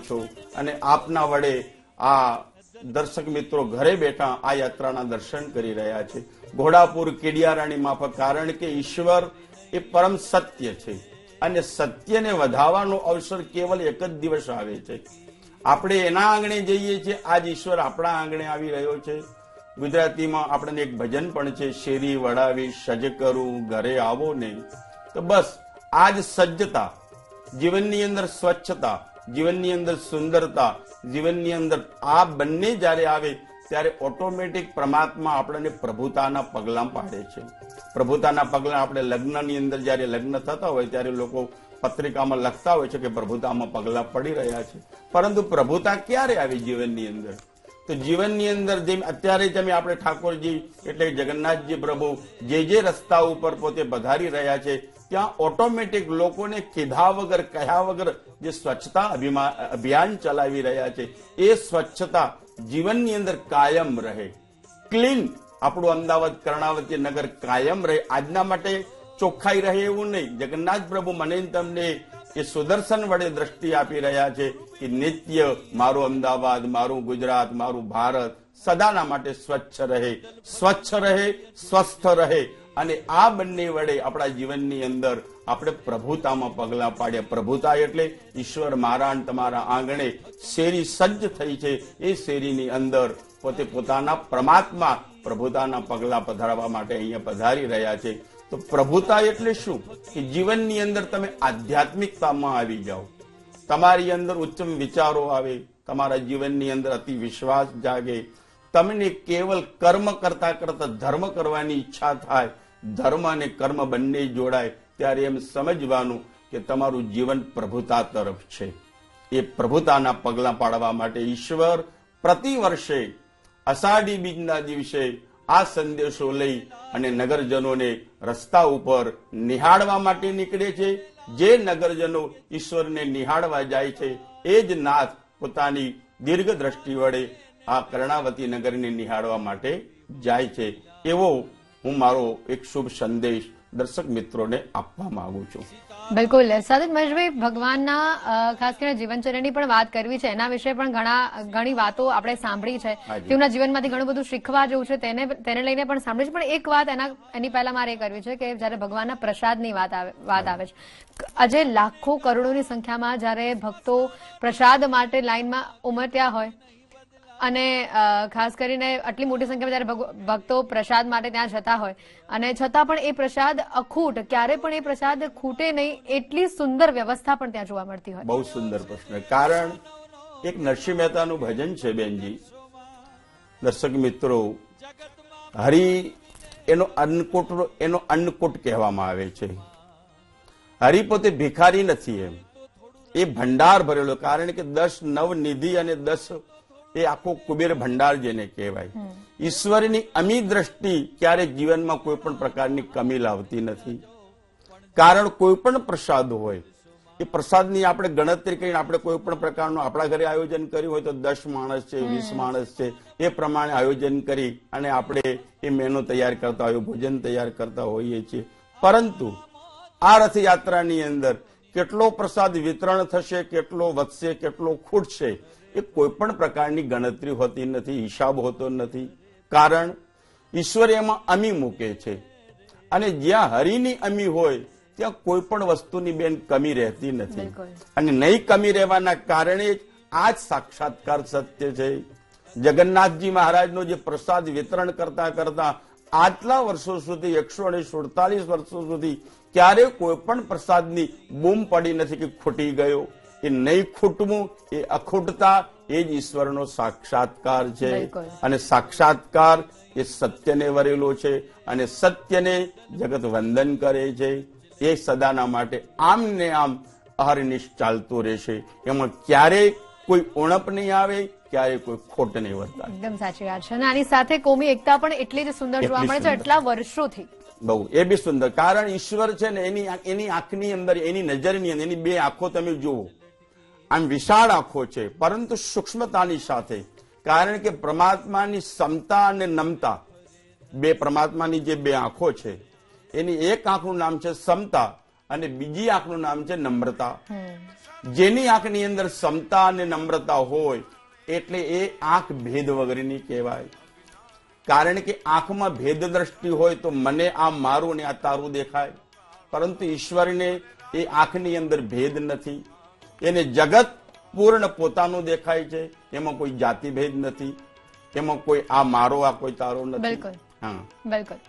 છો અને આપના વડે આ દર્શક મિત્રો ઘરે બેઠા આ યાત્રાના દર્શન કરી રહ્યા છે ઘોડાપુર કેડિયારાની માફક, કારણ કે ઈશ્વર એ પરમ સત્ય છે અને સત્યને વધાવવાનો અવસર કેવલ એક જ દિવસ આવે છે. આપણે એના આંગણે જઈએ છીએ, આજ ઈશ્વર આપણા આંગણે આવી રહ્યો છે. ગુજરાતીમાં આપણને એક ભજન પણ છે, શેરી વડાવી સજ કરું ઘરે આવો ને. તો બસ આજ સજ્જતા, જીવનની અંદર સ્વચ્છતા, જીવનની અંદર સુંદરતા, જીવનની અંદર આ બંને જ્યારે આવે ત્યારે ઓટોમેટિક પરમાત્મા આપણને પ્રભુતાના પગલાં પાડે છે. પ્રભુતાના પગલાં આપણે લગ્નની અંદર જ્યારે લગ્ન થતા હોય ત્યારે લોકો પત્રિકામાં લખતા હોય છે કે પ્રભુતામાં પગલાં પડી રહ્યા છે, પરંતુ પ્રભુતા ક્યારે આવી જીવનની અંદર? તો જીવનની અંદર જેમ અત્યારે તમે આપણે ઠાકોરજી એટલે જગન્નાથજી પ્રભુ જે રસ્તા ઉપર પોતે પધારી રહ્યા છે ત્યાં ઓટોમેટિક લોકોને કીધા વગર કહ્યા વગર જે સ્વચ્છતા અભિયાન ચલાવી રહ્યા છે એ સ્વચ્છતા જીવનની અંદર કાયમ રહે, ક્લીન આપણું અમદાવાદ કર્ણાવતી નગર કાયમ રહે. આજના માટે ચોખ્ખાઈ રહે એવું નહીં. જગન્નાથ પ્રભુ મને તમને એ સુદર્શન વડે દ્રષ્ટિ આપી રહ્યા છે કે નિત્ય મારું અમદાવાદ, મારું ગુજરાત, મારું ભારત સદાના માટે સ્વચ્છ રહે, સ્વસ્થ રહે. અને આ બંને વડે આપણા જીવનની અંદર આપણે પ્રભુતામાં પગલાં પાડ્યા. પ્રભુતા એટલે ઈશ્વર મારા અને તમારા આંગણે શેરી સજ્જ થઈ છે, એ શેરીની અંદર પોતે પોતાના પરમાત્મા પ્રભુતાના પગલાં પધારવા માટે અહીંયા પધારી રહ્યા છે. તો પ્રભુતા એટલે શું? કે જીવનની અંદર તમે આધ્યાત્મિકતામાં આવી જાઓ, તમારી અંદર ઉચ્ચમ વિચારો આવે, તમારા જીવનની અંદર અતિ વિશ્વાસ જાગે, તમને કેવલ કર્મ કરતા કરતા ધર્મ કરવાની ઈચ્છા થાય, ધર્મ અને કર્મ બંને જોડાય ત્યારે એમ સમજવાનું કે તમારું જીવન પ્રભુતા તરફ છે. એ પ્રભુતાના પગલાં પાડવા માટે ઈશ્વર પ્રતિ વર્ષે અષાઢી બીજના દિવસે આ સંદેશો લઈ અને નગરજનોને રસ્તા ઉપર નિહાળવા માટે નીકળે છે. જે નગરજનો ઈશ્વરને નિહાળવા જાય છે એ જ નાથ પોતાની દીર્ઘ દ્રષ્ટિ વડે આ કર્ણાવતી નગરને નિહાળવા માટે જાય છે. એવો હું મારો એક શુભ સંદેશ દર્શક મિત્રોને આપવા માંગુ છું. બિલકુલ. સાથે મહેશભાઈ, ભગવાનના ખાસ કરીને જીવનચર્યાની પણ વાત કરવી છે, એના વિશે પણ ઘણી વાતો આપણે સાંભળી છે, તેમના જીવનમાંથી ઘણું બધું શીખવા જેવું છે તેને લઈને પણ સાંભળી છે. પણ એક વાત એની પહેલા મારે એ કરવી છે કે જયારે ભગવાનના પ્રસાદની વાત આવે છે, આજે લાખો કરોડોની સંખ્યામાં જયારે ભક્તો પ્રસાદ માટે લાઈનમાં ઉમટ્યા હોય અને ખાસ કરીને આટલી મોટી સંખ્યામાં જયારે ભક્તો પ્રસાદ માટે ત્યાં જતા હોય અને છતાં પણ એ પ્રસાદ અખૂટ, ક્યારે પણ એ પ્રસાદ ખૂટે નહીં એટલી સુંદર વ્યવસ્થા પણ ત્યાં જોવા મળતી હોય. બહુ સુંદર પ્રશ્ન. કારણ એક નરસિંહ મહેતાનું ભજન છે બેનજી, દર્શક મિત્રો, હરિ એનો અન્નકૂટ કહેવામાં આવે છે. હરિ પોતે ભિખારી નથી, એમ એ ભંડાર ભરેલો. કારણ કે 10 નવનિધિ અને 10 એ આખો કુબેર ભંડાર જેને કહેવાય. ઈશ્વરની અમી દ્રષ્ટિ ક્યારેક જીવનમાં કોઈ પણ પ્રકારની કમી લાવતી નથી. કારણ કોઈ પણ પ્રસાદ હોય એ પ્રસાદની આપણે ગણતરી કરીને આપણે કોઈ પણ પ્રકારનું આપણા ઘરે આયોજન કર્યું હોય તો 10 માણસ છે, 20 માણસ છે, એ પ્રમાણે આયોજન કરી અને આપણે એ મેનુ તૈયાર કરતા હોઈએ, ભોજન તૈયાર કરતા હોઈએ છીએ. પરંતુ આ રથયાત્રાની અંદર કેટલો પ્રસાદ વિતરણ થશે, કેટલો વધશે, કેટલો ખૂટશે, એ કોઈ પણ પ્રકારની ગણતરી હોતી નથી, હિસાબ હોતો નથી. કારણ ઈશ્વર એમાં અમી મૂકે છે અને જ્યાં હરિની અમી હોય ત્યાં કોઈ પણ વસ્તુની બેન કમી રહેતી નથી. અને નહીં કમી રહેવાના કારણે જ આ જ સાક્ષાત્કાર સત્ય છે. જગન્નાથજી મહારાજનો જે પ્રસાદ વિતરણ કરતા કરતા આટલા વર્ષો સુધી 147 વર્ષો સુધી ક્યારે કોઈ પણ પ્રસાદની બૂમ પડી નથી કે ખૂટી ગયો. એ નહીં ખૂટવું, એ અખૂટતા, એ જ ઈશ્વરનો સાક્ષાત્કાર છે. અને સાક્ષાત્કાર એ સત્યને વરેલો છે અને સત્યને જગત વંદન કરે છે. એ સદાના માટે આમ ને આમ અહર્નિશ ચાલતું રહેશે. એમાં ક્યારેય કોઈ ઉણપ નહીં આવે, ક્યારેય કોઈ ખોટ નહીં વર્તાય. એકદમ સાચી વાત છે. અને આની સાથે કોમી એકતા પણ એટલી જ સુંદર જોવા મળે છે એટલા વર્ષોથી. બહુ એ બી સુંદર. કારણ ઈશ્વર છે ને એની આંખની અંદર, એની નજરની અંદર એની 2 આંખો તમે જુઓ, આમ વિશાળ આંખો છે પરંતુ સૂક્ષ્મતાની સાથે. કારણ કે પરમાત્માની સમતા અને નમતા, બે પરમાત્માની જે 2 આંખો છે એની એક આંખનું નામ છે સમતા અને બીજી આંખનું નામ છે નમ્રતા. જેની આંખની અંદર ક્ષમતા અને નમ્રતા હોય એટલે એ આંખ ભેદ વગરની કહેવાય. કારણ કે આંખમાં ભેદ દ્રષ્ટિ હોય તો મને આ મારું ને આ તારું દેખાય, પરંતુ ઈશ્વરને એ આંખની અંદર ભેદ નથી. એને જગત પૂર્ણ પોતાનું દેખાય છે. એમાં કોઈ જાતિ ભેદ નથી, એમાં કોઈ આ મારો આ કોઈ તારો નથી. બિલકુલ. હા, બિલકુલ.